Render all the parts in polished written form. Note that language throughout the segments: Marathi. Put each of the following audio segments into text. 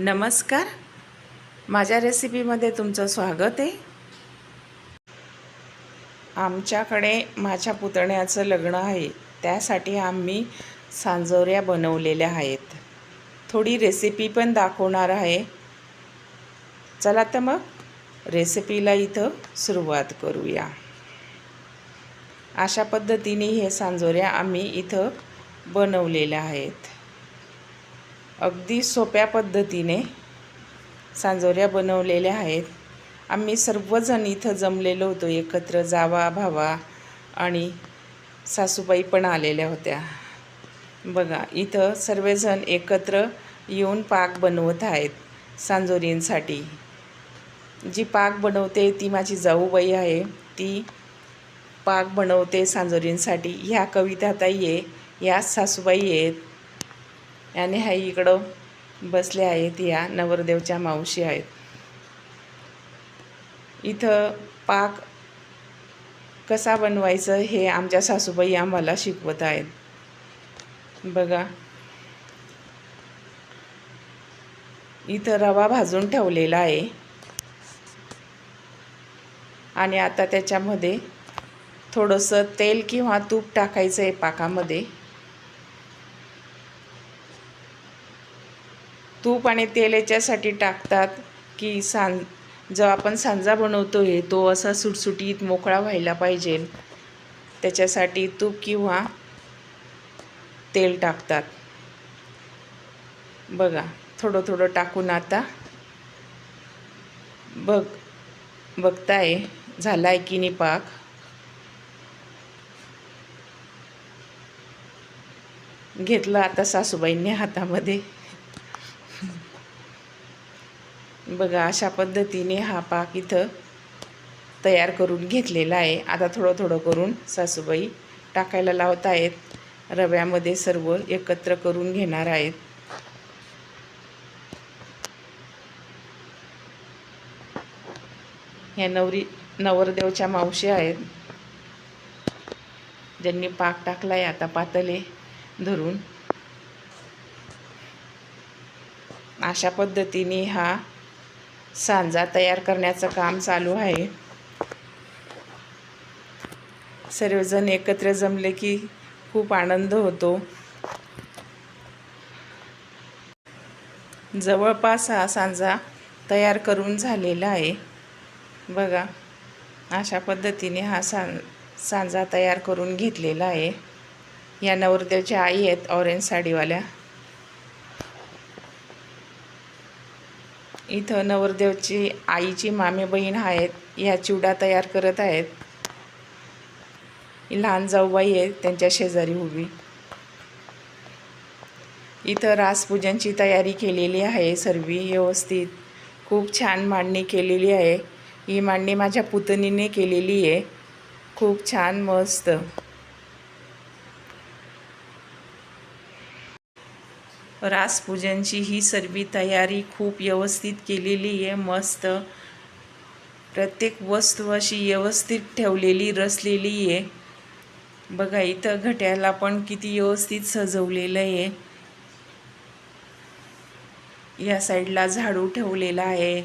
नमस्कार. माझ्या रेसिपीमध्ये तुमचं स्वागत आहे. आमच्याकडे माझ्या पुतण्याचं लग्न आहे, त्यासाठी आम्ही सांजोऱ्या बनवलेल्या आहेत. थोडी रेसिपी पण दाखवणार आहे. चला तर मग रेसिपीला इथं सुरुवात करूया. अशा पद्धतीने हे सांजोऱ्या आम्ही इथं बनवलेल्या आहेत. अगदी सोप्या पद्धतीने सांजोऱ्या बनवलेल्या आहेत. आम्ही सर्वजण इथं जमलेलो होतो एकत्र. जावा भावा आणि सासूबाई पण आलेल्या होत्या. बघा, इथं सर्वजण एकत्र येऊन पाक बनवत आहेत सांजोरींसाठी. जी पाक बनवते ती माझी जाऊबाई आहे. ती पाक बनवते सांजोरींसाठी. ह्या कविताताई आहे, या सासूबाई आहेत, आणि ह्या इकडं बसल्या आहेत, या नवरदेवच्या मावशी आहेत. इथं पाक कसा बनवायचं हे आमच्या सासूबाई आम्हाला शिकवत आहेत. बघा, इथं रवा भाजून ठेवलेला आहे आणि आता त्याच्यामध्ये थोडंसं तेल किंवा तूप टाकायचं आहे पाकामध्ये. तूप आणि तेल याच्यासाठी टाकतात की जो आपण सांजा बनवतो आहे तो असा सुटसुटीत मोकळा व्हायला पाहिजे, त्याच्यासाठी तूप किंवा तेल टाकतात. बघा, थोडं थोडं टाकून आता बघताय झालाय की नाही पाक. घेतलं आता सासूबाईंनी हातामध्ये. बघा, अशा पद्धतीने हा पाक इथं तयार करून घेतलेला आहे. आता थोडं थोडं करून सासूबाई टाकायला लावत आहेत. रव्यामध्ये सर्व एकत्र करून घेणार आहेत. ह्या नवरदेवच्या मावशी आहेत, ज्यांनी पाक टाकलाय आता पातेले धरून. अशा पद्धतीने हा सांजा तयार करण्याचं काम चालू आहे. सर्वजण एकत्र जमले की खूप आनंद होतो. जवळपास हा सांजा तयार करून झालेला आहे. बघा, अशा पद्धतीने हा सांजा तयार करून घेतलेला आहे. या नवरदेवच्या आई आहेत ऑरेंज साडीवाल्या. इथं नवरदेवची आईची मामे बहीण आहेत, ह्या चिवडा तयार करत आहेत. लहान जाऊबाई आहेत त्यांच्या शेजारी उभी. इथं रासपूजनची तयारी केलेली आहे सर्व व्यवस्थित. खूप छान मांडणी केलेली आहे. ही मांडणी माझ्या पुतणीने केलेली आहे. खूप छान मस्त. रासपूजनची ही सर्व तयारी खूप व्यवस्थित केलेली आहे. मस्त प्रत्येक वस्तू अशी व्यवस्थित ठेवलेली, रचलेली आहे. बघा, इथं घट्याला पण किती व्यवस्थित सजवलेलं आहे. या साईडला झाडू ठेवलेला आहे,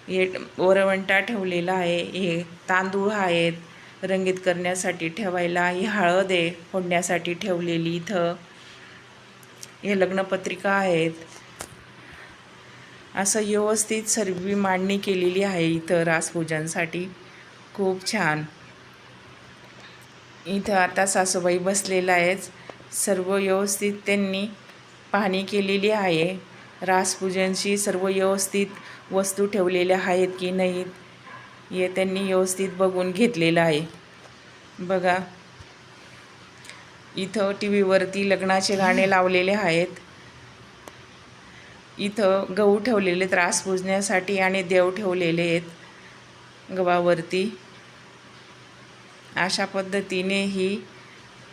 हे वरवंटा ठेवलेला आहे, हे तांदूळ आहेत रंगीत करण्यासाठी ठेवायला, ही हळद आहे फोडण्यासाठी ठेवलेली. इथं हे लग्नपत्रिका आहेत. असं व्यवस्थित सर्व मांडणी केलेली आहे इथं रासपूजनसाठी. खूप छान. इथं आता सासूबाई बसलेल्या आहेत. सर्व व्यवस्थित त्यांनी पाहणी केलेली आहे. रासपूजनची सर्व व्यवस्थित वस्तू ठेवलेल्या आहेत की नाहीत हे त्यांनी व्यवस्थित बघून घेतलेलं आहे. बघा, इथं टी व्हीवरती लग्नाचे गाणे लावलेले आहेत. इथं गहू ठेवलेले आहेत रास पुजण्यासाठी आणि देव ठेवलेले आहेत गव्हावरती. अशा पद्धतीने ही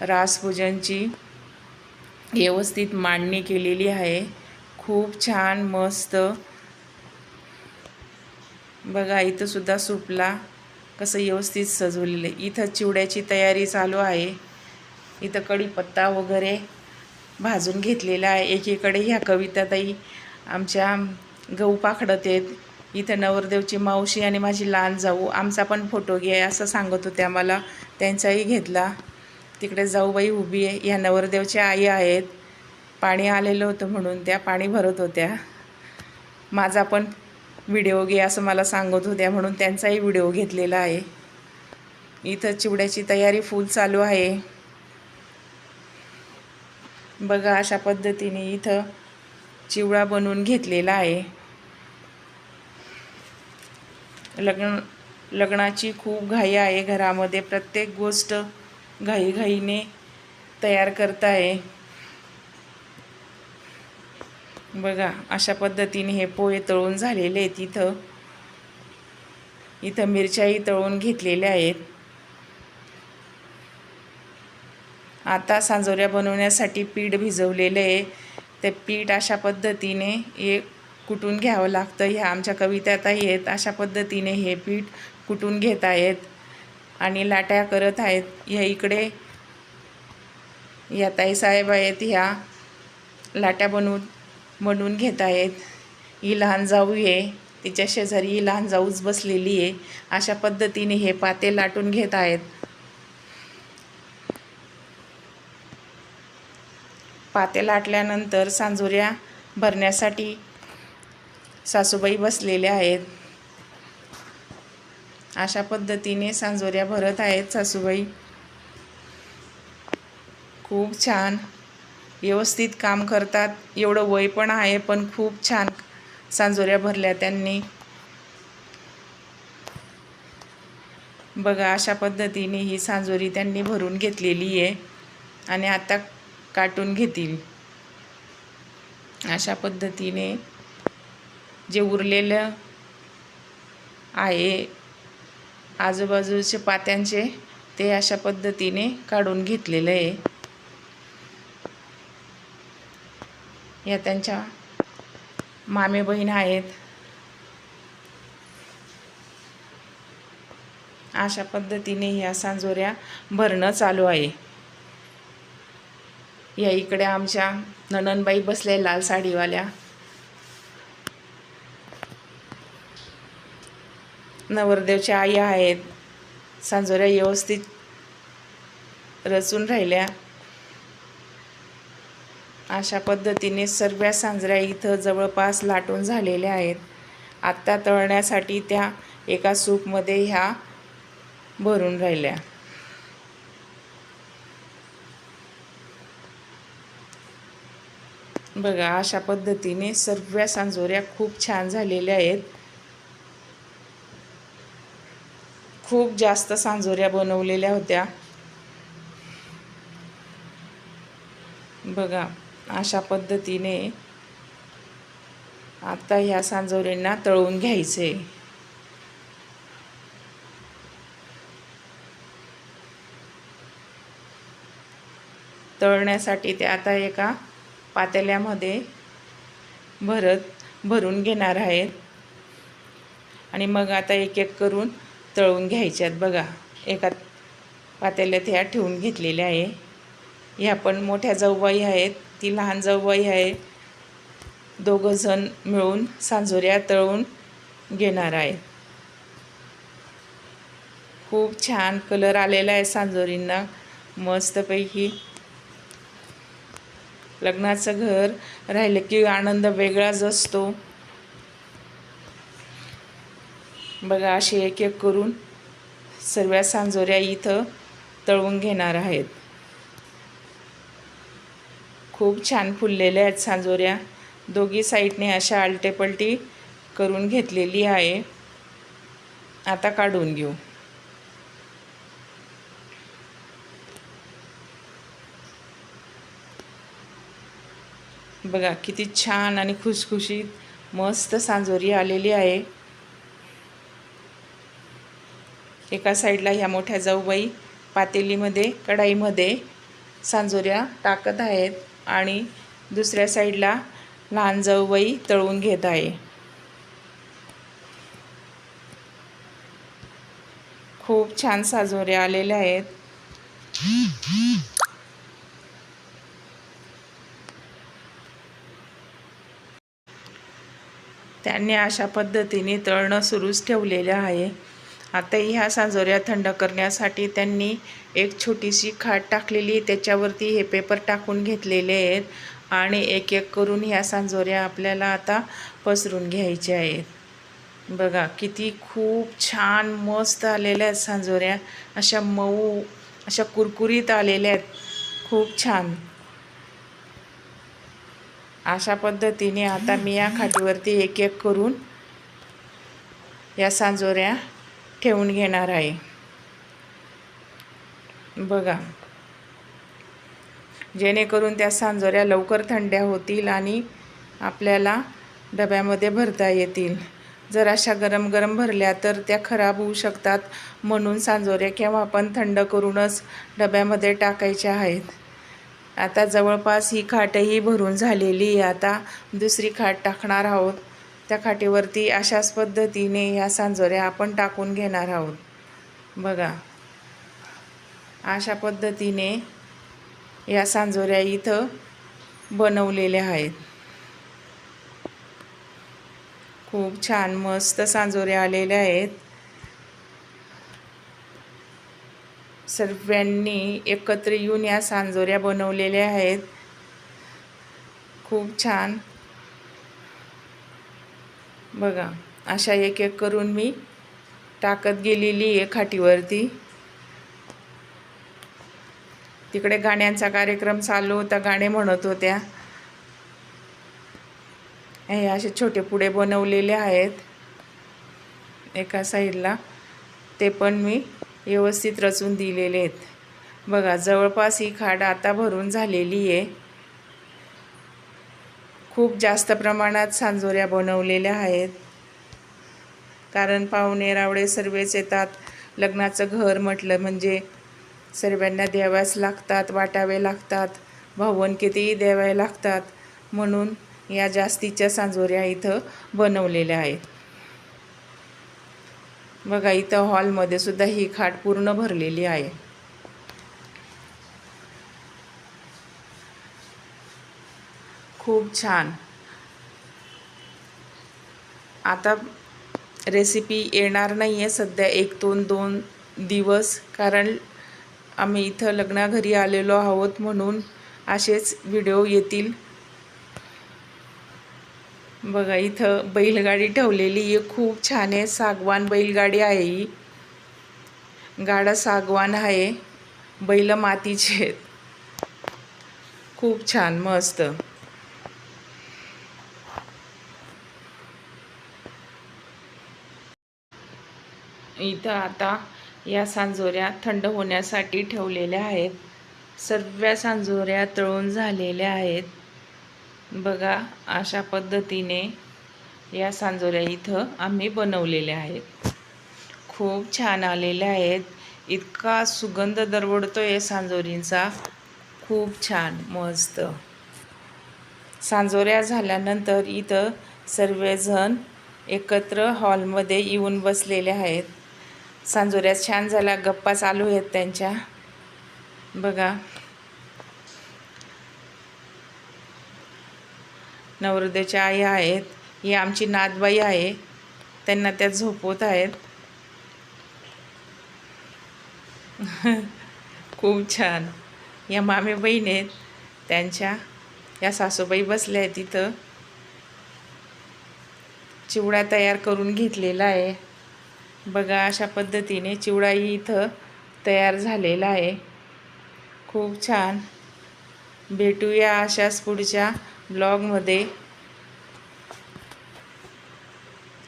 रासपूजनची व्यवस्थित मांडणी केलेली आहे. खूप छान मस्त. बघा, इथं सुद्धा सुपला कसं व्यवस्थित सजवलेलं आहे. इथं चिवड्याची तयारी चालू आहे. इथं कढीपत्ता वगैरे भाजून घेतलेला आहे. एकीकडे ह्या कविताताई आमच्या गहू पाखडत आहेत. इथं नवरदेवची मावशी आणि माझी लहान जाऊ आमचा पण फोटो घे असं सांगत होत्या मला, त्यांचाही घेतला. तिकडे जाऊबाई उभी आहे. ह्या नवरदेवच्या आई आहेत. पाणी आलेलं होतं म्हणून त्या पाणी भरत होत्या. माझा पण व्हिडिओ घे असं मला सांगत होत्या म्हणून त्यांचाही व्हिडिओ घेतलेला आहे. इथं चिवड्याची तयारी फुल चालू आहे. बघा अशा पद्धतीने इथं चिवडा बनवून घेतलेला आहे. लग्नाची खूप घाई आहे घरामध्ये. प्रत्येक गोष्ट घाईघाईने तयार करत आहे. बघा अशा पद्धतीने हे पोहे तळून झालेले आहेत. इथं मिरच्याही तळून घेतलेल्या आहेत. आता सांजोऱ्या बनवण्यासाठी पीठ भिजवलेलं आहे. ते पीठ अशा पद्धतीने कुटून घ्यावं लागतं. ह्या आमच्या कविताताई आहेत. अशा पद्धतीने हे पीठ कुटून घेत आहेत आणि लाट्या करत आहेत. ह्या इकडे या ताईसाहेब आहेत. ह्या लाट्या बनवून घेत आहेत. ही लहान जाऊ आहे. तिच्या शेजारी ही लहान जाऊच बसलेली आहे. अशा पद्धतीने हे पाते लाटून घेत आहेत. पाते लाटल्यानंतर सांजोऱ्या भरण्यासाठी सासूबाई बसलेल्या आहेत. अशा पद्धतीने सांजोऱ्या भरत आहेत सासूबाई. खूप छान व्यवस्थित काम करतात. एवढं वय पण आहे पण खूप छान सांजोऱ्या भरल्या त्यांनी. बघा अशा पद्धतीने ही सांजोरी त्यांनी भरून घेतलेली आहे आणि आता काटून घेतील. अशा पद्धतीने जे उरलेलं आहे आजूबाजूचे पात्यांचे ते अशा पद्धतीने काढून घेतलेलं आहे. या त्यांच्या मामे बहीण आहेत. अशा पद्धतीने ह्या सांजोऱ्या भरणं चालू आहे. या इकडे आमच्या नणंदबाई बसल्या लाल साडीवाल्या. नवरदेवच्या आई आहेत. सांजोऱ्या व्यवस्थित रचून राहिल्या. अशा पद्धतीने सर्व सांजऱ्या इथं जवळपास लाटून झालेल्या आहेत. आत्ता तळण्यासाठी त्या एका सूपमध्ये ह्या भरून राहिल्या. बघा अशा पद्धतीने सर्व सांजोऱ्या खूप छान झालेल्या आहेत. खूप जास्त सांजोऱ्या बनवलेल्या होत्या. बघा अशा पद्धतीने आता ह्या सांजोऱ्यांना तळून घ्यायचे. तळण्यासाठी ते आता एका पातेल्यामध्ये भरून घेणार आहेत आणि मग आता एक एक करून तळून घ्यायच्यात. बघा एका पातेल्यात ह्या ठेवून घेतलेल्या आहे. ह्या पण मोठ्या जाऊबाई आहेत. ती लहान जाऊबाई आहे. दोघंजण मिळून सांजोऱ्या तळून घेणार आहेत. खूप छान कलर आलेला आहे सांजोरींना मस्तपैकी. लग्नाचं घर राहिलं की आनंद वेगळाच असतो. बघा असे एक एक करून सर्व सांजोऱ्या इथं तळून घेणार आहेत. खूप छान फुललेल्या आहेत सांजोऱ्या. दोघी साईडने अशा आलटेपलटी करून घेतलेली आहे. आता काढून घेऊ. बघा किती छान आणि खुसखुशीत मस्त सांजोरी आलेली आहे. एका साईडला ह्या मोठ्या जाऊबाई पातेलीमध्ये कढाईमध्ये सांजोऱ्या टाकत आहेत आणि दुसऱ्या साईडला लहान जाऊबाई तळून घेत आहे. खूप छान सांजोऱ्या आलेल्या आहेत. त्यांनी अशा पद्धतीने तळणं सुरूच ठेवलेलं आहे. आता ह्या सांजोऱ्या थंड करण्यासाठी त्यांनी एक छोटीशी खाट टाकलेली, त्याच्यावरती हे पेपर टाकून घेतलेले आहेत आणि एक एक करून ह्या सांजोऱ्या आपल्याला आता पसरून घ्यायच्या आहेत. बघा किती खूप छान मस्त आलेल्या आहेत सांजोऱ्या, अशा मऊ अशा कुरकुरीत आलेल्या आहेत, खूप छान. अशा पद्धतीने आता मी या खाटीवरती एक एक करून या सांजोऱ्या ठेवून घेणार आहे. बघा, जेणेकरून त्या सांजोऱ्या लवकर थंड्या होतील आणि आपल्याला डब्यामध्ये भरता येतील. जर अशा गरम गरम भरल्या तर त्या खराब होऊ शकतात, म्हणून सांजोऱ्या केव्हा पण थंड करूनच डब्यामध्ये टाकायच्या आहेत. आता जवळपास ही खाटही भरून झालेली आहे. आता दुसरी खाट टाकणार आहोत. त्या खाटीवरती अशाच पद्धतीने ह्या सांजोऱ्या आपण टाकून घेणार आहोत. बघा, अशा पद्धतीने या सांजोऱ्या इथं बनवलेल्या आहेत. खूप छान मस्त सांजोऱ्या आलेल्या आहेत. सर्वांनी एकत्र येऊन या सांजोऱ्या बनवलेल्या आहेत. खूप छान. बघा, अशा एक एक करून मी टाकत गेलेली आहे खाटीवरती. तिकडे गाण्यांचा कार्यक्रम चालू होता, गाणे म्हणत होत्या. हे असे छोटे पुडे बनवलेले आहेत एका साईडला, ते पण मी व्यवस्थित रचून दिलेले आहेत. बघा, जवळपास ही खाट आता भरून झालेली आहे. खूप जास्त प्रमाणात सांजोऱ्या बनवलेल्या आहेत, कारण पाहुणे रावळे सर्वच येतात. लग्नाचं घर म्हटलं म्हणजे सर्वांना द्याव्याच लागतात, वाटावे लागतात, भावण कितीही द्यावे लागतात, म्हणून या जास्तीच्या सांजोऱ्या इथं बनवलेल्या आहेत. बघा, इथं हॉलमध्ये सुद्धा ही खाट पूर्ण भरलेली आहे. खूप छान. आता रेसिपी येणार नाही आहे सध्या 1-2 दिवस, कारण आम्ही इथं लग्नाघरी आलेलो आहोत, म्हणून असेच व्हिडिओ येतील. बघा, इथं बैलगाडी ठेवलेली आहे, खूप छान आहे. सागवान बैलगाडी आहे ही. गाडा सागवान आहे, बैल मातीचे आहेत. खूप छान मस्त. इथं आता या सांजोऱ्या थंड होण्यासाठी ठेवलेल्या आहेत. सर्व सांजोऱ्या तळून झालेल्या आहेत. बघा, अशा पद्धतीने या सांजोऱ्या इथं आम्ही बनवलेल्या आहेत. खूप छान आलेल्या आहेत. इतका सुगंध दरवळतो आहे सांजोरींचा, खूप छान मस्त. सांजोऱ्या झाल्यानंतर इथं सर्वजण एकत्र हॉलमध्ये येऊन बसलेले आहेत. सांजोऱ्या छान झाल्या, गप्पा चालू आहेत त्यांच्या. बघा, नवरदेच्या आई आहेत, ही आमची नातबाई आहे, त्यांना त्या झोपवत आहेत. खूप छान. या मामी बहीण आहेत त्यांच्या, या सासूबाई बसल्या आहेत. तिथं चिवडा तयार करून घेतलेला आहे. बघा, अशा पद्धतीने चिवडाही इथं तयार झालेला आहे. खूप छान. भेटूया अशाच पुढच्या ब्लॉगमध्ये.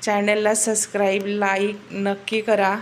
चॅनलला सबस्क्राईब, लाईक नक्की करा.